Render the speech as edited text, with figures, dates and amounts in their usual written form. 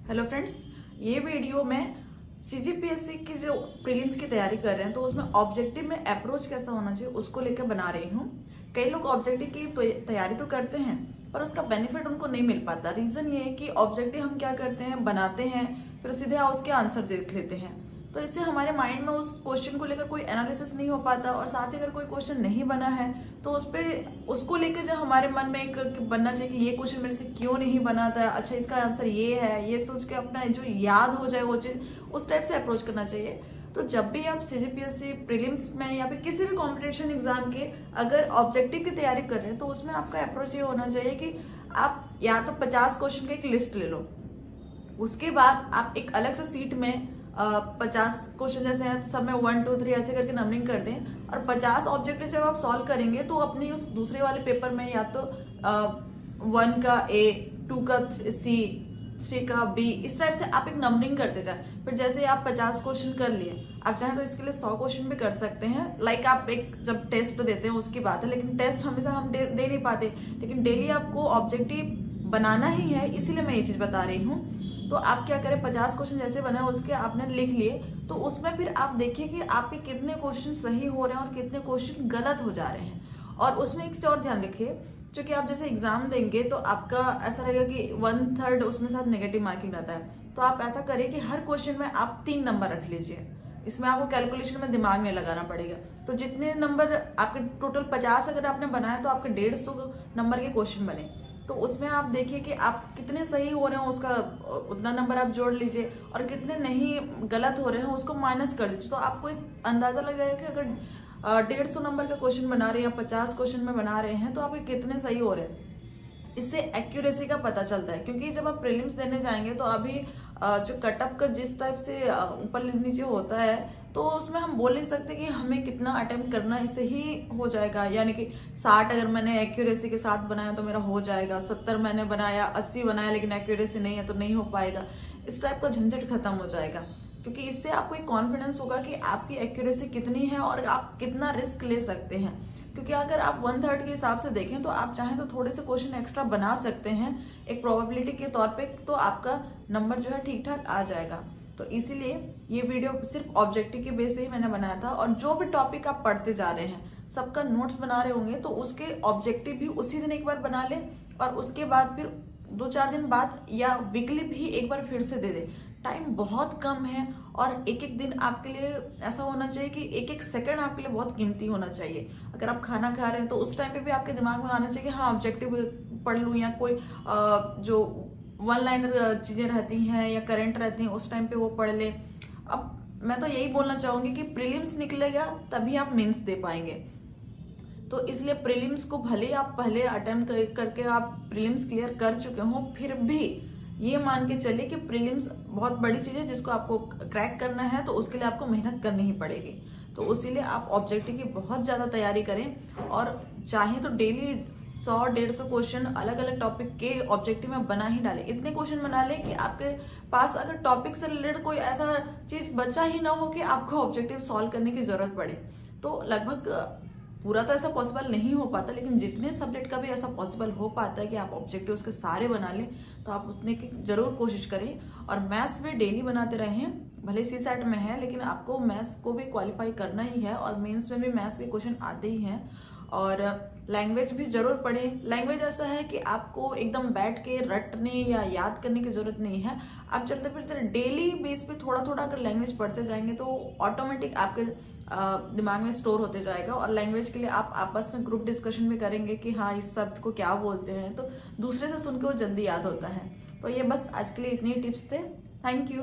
Hello friends, ये video में CGPSC की जो प्रीलिम्स की तैयारी कर रहे हैं तो उसमें ऑब्जेक्टिव में अप्रोच कैसा होना चाहिए उसको लेकर बना रही हूँ। कई लोग ऑब्जेक्टिव की तैयारी तो करते हैं पर उसका बेनिफिट उनको नहीं मिल पाता। रीजन ये है कि ऑब्जेक्टिव हम क्या करते हैं, बनाते हैं, फिर सीधे उसके आंसर देख लेते हैं। तो इससे हमारे माइंड में उस क्वेश्चन को लेकर कोई एनालिसिस नहीं हो पाता और साथ ही अगर कोई क्वेश्चन नहीं बना है तो उस पे उसको लेकर जो हमारे मन में एक बनना चाहिए कि ये क्वेश्चन मेरे से क्यों नहीं बना था, अच्छा इसका आंसर ये है, ये सोच के अपना जो याद हो जाए वो चीज, उस टाइप से अप्रोच करना चाहिए। तो जब भी आप सीजीपीएससी प्रीलिम्स में या फिर किसी भी कॉम्पिटिशन एग्जाम के अगर ऑब्जेक्टिव की तैयारी कर रहे हैं तो उसमें आपका अप्रोच ये होना चाहिए कि आप या तो 50 क्वेश्चन की एक लिस्ट ले लो, उसके बाद आप एक अलग से सीट में 50 क्वेश्चन जैसे हैं तो सब में 1 2 3 ऐसे करके नंबरिंग कर दें और 50 ऑब्जेक्टिव जब आप सॉल्व करेंगे तो अपनी उस दूसरे वाले पेपर में या तो 1 का ए, 2 का सी, 3 का बी, इस टाइप से आप एक नंबरिंग करते जाए। फिर जैसे आप 50 क्वेश्चन कर लिए, आप चाहें तो इसके लिए 100 क्वेश्चन भी कर सकते हैं। लाइक आप एक जब टेस्ट देते हैं उसकी बात है, लेकिन टेस्ट हमेशा हम दे नहीं पाते, लेकिन डेली आपको ऑब्जेक्टिव बनाना ही है, इसीलिए मैं ये चीज बता रही हूँ। तो आप क्या करें, 50 क्वेश्चन जैसे बने उसके आपने लिख लिए तो उसमें फिर आप देखिए कि आपके कितने क्वेश्चन सही हो रहे हैं और कितने क्वेश्चन गलत हो जा रहे हैं। और उसमें एक चीज और ध्यान रखिए, क्योंकि आप जैसे एग्जाम देंगे तो आपका ऐसा रहेगा कि 1/3 उसमें साथ नेगेटिव मार्किंग रहता है। तो आप ऐसा करिए कि हर क्वेश्चन में आप 3 नंबर रख लीजिए, इसमें आपको कैलकुलेशन में दिमाग नहीं लगाना पड़ेगा। तो जितने नंबर आपके टोटल 50 अगर आपने बनाया तो आपके 150 नंबर के क्वेश्चन बने, तो उसमें आप देखिए कि आप कितने सही हो रहे हो उसका उतना नंबर आप जोड़ लीजिए और कितने नहीं गलत हो रहे हैं उसको माइनस कर लीजिए। तो आपको एक अंदाजा लग जाएगा कि अगर 150 नंबर का क्वेश्चन बना रहे हैं या 50 क्वेश्चन में बना रहे हैं तो आपके कितने सही हो रहे हैं। इससे एक्यूरेसी का पता चलता है, क्योंकि जब आप प्रीलिम्स देने जाएंगे तो अभी जो कटअप का जिस टाइप से ऊपर नीचे होता है तो उसमें हम बोल नहीं सकते कि हमें कितना अटेम्प्ट करना है, इससे ही हो जाएगा। यानी कि 60 अगर मैंने एक्यूरेसी के साथ बनाया तो मेरा हो जाएगा, 70 मैंने बनाया, 80 बनाया लेकिन एक्यूरेसी नहीं है तो नहीं हो पाएगा। इस टाइप का झंझट खत्म हो जाएगा, क्योंकि इससे आपको एक कॉन्फिडेंस होगा कि आपकी एक्यूरेसी कितनी है और आप कितना रिस्क ले सकते हैं। क्योंकि अगर आप 1/3 के हिसाब से देखें तो आप चाहें तो थोड़े से क्वेश्चन एक्स्ट्रा बना सकते हैं एक प्रोबेबिलिटी के तौर पे, तो आपका नंबर जो है ठीक ठाक आ जाएगा। तो इसीलिए ये वीडियो सिर्फ ऑब्जेक्टिव के बेस पे ही मैंने बनाया था। और जो भी टॉपिक आप पढ़ते जा रहे हैं सबका नोट्स बना रहे होंगे तो उसके ऑब्जेक्टिव भी उसी दिन एक बार बना ले और उसके बाद फिर 2-4 दिन बाद या वीकली भी एक बार फिर से दे दे। टाइम बहुत कम है और एक एक दिन आपके लिए ऐसा होना चाहिए कि एक एक सेकंड आपके लिए बहुत कीमती होना चाहिए। अगर आप खाना खा रहे हैं तो उस टाइम पे भी आपके दिमाग में आना चाहिए कि हाँ ऑब्जेक्टिव पढ़ लूं, या कोई जो 1 लाइनर चीजें रहती हैं या करंट रहती हैं उस टाइम पे वो पढ़ ले। अब मैं तो यही बोलना चाहूंगी कि प्रीलिम्स निकलेगा तभी आप मेंस दे पाएंगे। तो इसलिए प्रीलिम्स को भले आप पहले अटेम्प्ट करके आप प्रीलिम्स क्लियर कर चुके हो, फिर भी ये मान के चलिए कि प्रीलिम्स बहुत बड़ी चीज है जिसको आपको क्रैक करना है, तो उसके लिए आपको मेहनत करनी ही पड़ेगी। तो इसीलिए आप ऑब्जेक्टिव की बहुत ज्यादा तैयारी करें और चाहे तो डेली 100-150 क्वेश्चन अलग अलग टॉपिक के ऑब्जेक्टिव में बना ही डाले। इतने क्वेश्चन बना ले कि आपके पास अगर टॉपिक से रिलेटेड कोई ऐसा चीज बचा ही ना हो कि आपको ऑब्जेक्टिव सॉल्व करने की जरूरत पड़े। तो लगभग पूरा तो ऐसा पॉसिबल नहीं हो पाता, लेकिन जितने सब्जेक्ट का भी ऐसा पॉसिबल हो पाता है कि आप ऑब्जेक्टिव उसके सारे बना लें तो आप उसने की जरूर कोशिश करें। और मैथ्स भी डेली बनाते रहें, भले सी सेट में है लेकिन आपको मैथ्स को भी क्वालिफाई करना ही है और मेंस में भी मैथ्स के क्वेश्चन आते ही हैं। और लैंग्वेज भी जरूर पढ़ें। लैंग्वेज ऐसा है कि आपको एकदम बैठ के रटने या याद करने की जरूरत नहीं है। आप चलते फिरते डेली बेस पे थोड़ा थोड़ा अगर लैंग्वेज पढ़ते जाएंगे तो ऑटोमेटिक आपके दिमाग में स्टोर होते जाएगा। और लैंग्वेज के लिए आप आपस में ग्रुप डिस्कशन भी करेंगे कि हाँ इस शब्द को क्या बोलते हैं, तो दूसरे से सुन के वो जल्दी याद होता है। तो ये बस आज के लिए इतनी टिप्स थे। Thank you.